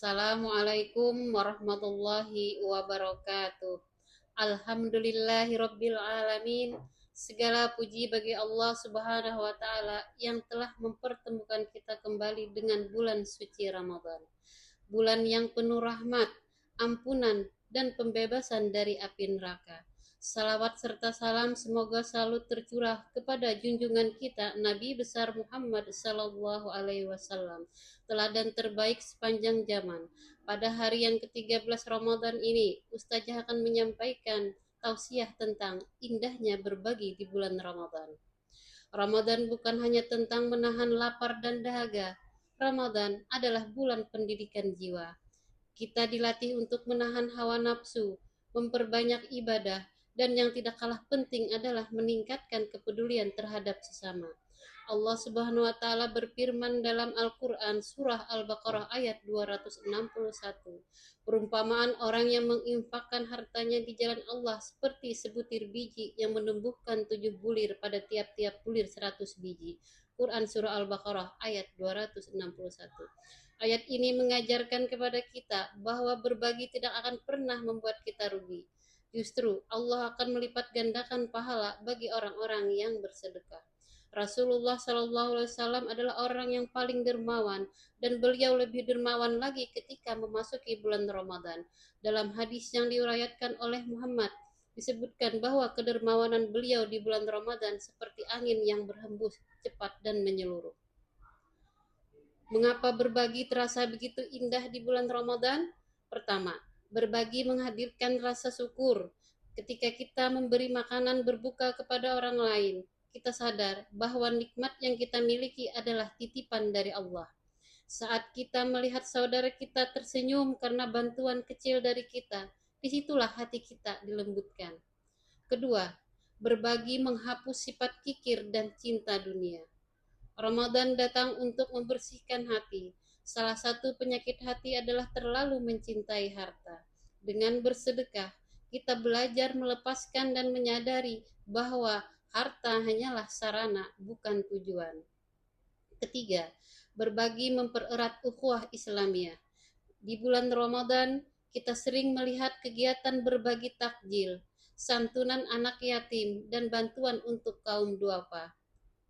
Assalamualaikum warahmatullahi wabarakatuh. Alhamdulillahirabbil alamin. Segala puji bagi Allah Subhanahu wa taala yang telah mempertemukan kita kembali dengan bulan suci Ramadan. Bulan yang penuh rahmat, ampunan, dan pembebasan dari api neraka. Salawat serta salam semoga selalu tercurah kepada junjungan kita Nabi besar Muhammad sallallahu alaihi wasallam, teladan terbaik sepanjang zaman. Pada hari yang ke-13 Ramadan ini, Ustazah akan menyampaikan tausiah tentang indahnya berbagi di bulan Ramadan. Ramadan bukan hanya tentang menahan lapar dan dahaga. Ramadan adalah bulan pendidikan jiwa. Kita dilatih untuk menahan hawa nafsu, memperbanyak ibadah, dan yang tidak kalah penting adalah meningkatkan kepedulian terhadap sesama. Allah Subhanahu wa taala berfirman dalam Al-Qur'an surah Al-Baqarah ayat 261. Perumpamaan orang yang menginfakkan hartanya di jalan Allah seperti sebutir biji yang menumbuhkan 7 bulir pada tiap-tiap bulir 100 biji. Quran surah Al-Baqarah ayat 261. Ayat ini mengajarkan kepada kita bahwa berbagi tidak akan pernah membuat kita rugi. Justru Allah akan melipat gandakan pahala bagi orang-orang yang bersedekah. Rasulullah Shallallahu Alaihi Wasallam adalah orang yang paling dermawan, dan beliau lebih dermawan lagi ketika memasuki bulan Ramadan. Dalam hadis yang diriwayatkan oleh Muhammad, disebutkan bahwa kedermawanan beliau di bulan Ramadan seperti angin yang berhembus cepat dan menyeluruh. Mengapa berbagi terasa begitu indah di bulan Ramadan? Pertama, berbagi menghadirkan rasa syukur. Ketika kita memberi makanan berbuka kepada orang lain, kita sadar bahwa nikmat yang kita miliki adalah titipan dari Allah. Saat kita melihat saudara kita tersenyum karena bantuan kecil dari kita, disitulah hati kita dilembutkan. Kedua, berbagi menghapus sifat kikir dan cinta dunia. Ramadan datang untuk membersihkan hati. Salah satu penyakit hati adalah terlalu mencintai harta. Dengan bersedekah, kita belajar melepaskan dan menyadari bahwa harta hanyalah sarana, bukan tujuan. Ketiga, berbagi mempererat ukhuwah Islamiyah. Di bulan Ramadan, kita sering melihat kegiatan berbagi takjil, santunan anak yatim, dan bantuan untuk kaum duafa.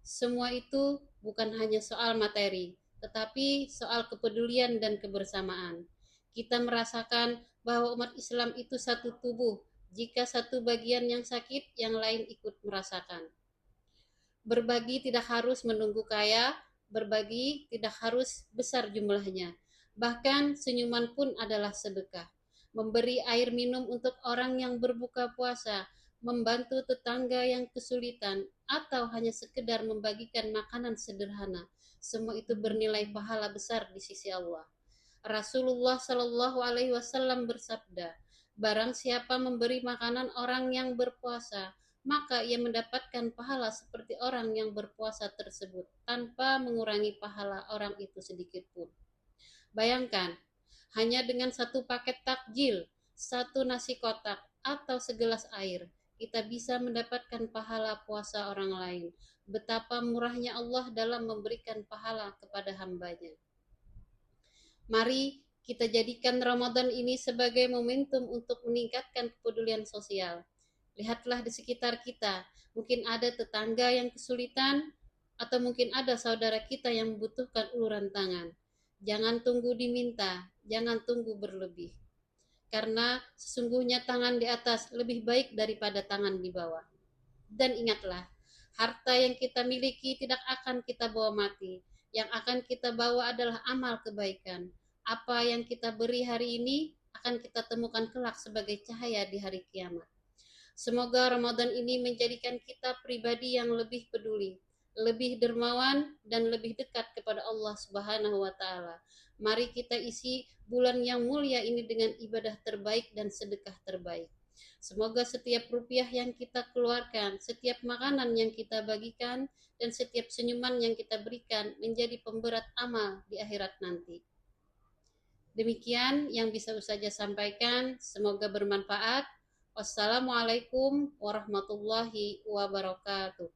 Semua itu bukan hanya soal materi, tetapi soal kepedulian dan kebersamaan. Kita merasakan bahwa umat Islam itu satu tubuh. Jika satu bagian yang sakit, yang lain ikut merasakan. Berbagi tidak harus menunggu kaya, berbagi tidak harus besar jumlahnya. Bahkan senyuman pun adalah sedekah. Memberi air minum untuk orang yang berbuka puasa, membantu tetangga yang kesulitan, atau hanya sekedar membagikan makanan sederhana. Semua itu bernilai pahala besar di sisi Allah. Rasulullah Shallallahu Alaihi Wasallam bersabda, barang siapa memberi makanan orang yang berpuasa, maka ia mendapatkan pahala seperti orang yang berpuasa tersebut, tanpa mengurangi pahala orang itu sedikit pun. Bayangkan, hanya dengan satu paket takjil, satu nasi kotak, atau segelas air, kita bisa mendapatkan pahala puasa orang lain. Betapa murahnya Allah dalam memberikan pahala kepada hambanya. Mari kita jadikan Ramadan ini sebagai momentum untuk meningkatkan kepedulian sosial. Lihatlah di sekitar kita, mungkin ada tetangga yang kesulitan, atau mungkin ada saudara kita yang membutuhkan uluran tangan. Jangan tunggu diminta, jangan tunggu berlebih. Karena sesungguhnya tangan di atas lebih baik daripada tangan di bawah. Dan ingatlah, harta yang kita miliki tidak akan kita bawa mati. Yang akan kita bawa adalah amal kebaikan. Apa yang kita beri hari ini akan kita temukan kelak sebagai cahaya di hari kiamat. Semoga Ramadan ini menjadikan kita pribadi yang lebih peduli, lebih dermawan, dan lebih dekat kepada Allah Subhanahu wa taala. Mari kita isi bulan yang mulia ini dengan ibadah terbaik dan sedekah terbaik. Semoga setiap rupiah yang kita keluarkan, setiap makanan yang kita bagikan, dan setiap senyuman yang kita berikan menjadi pemberat amal di akhirat nanti. Demikian yang bisa Ustazah sampaikan, semoga bermanfaat. Wassalamualaikum warahmatullahi wabarakatuh.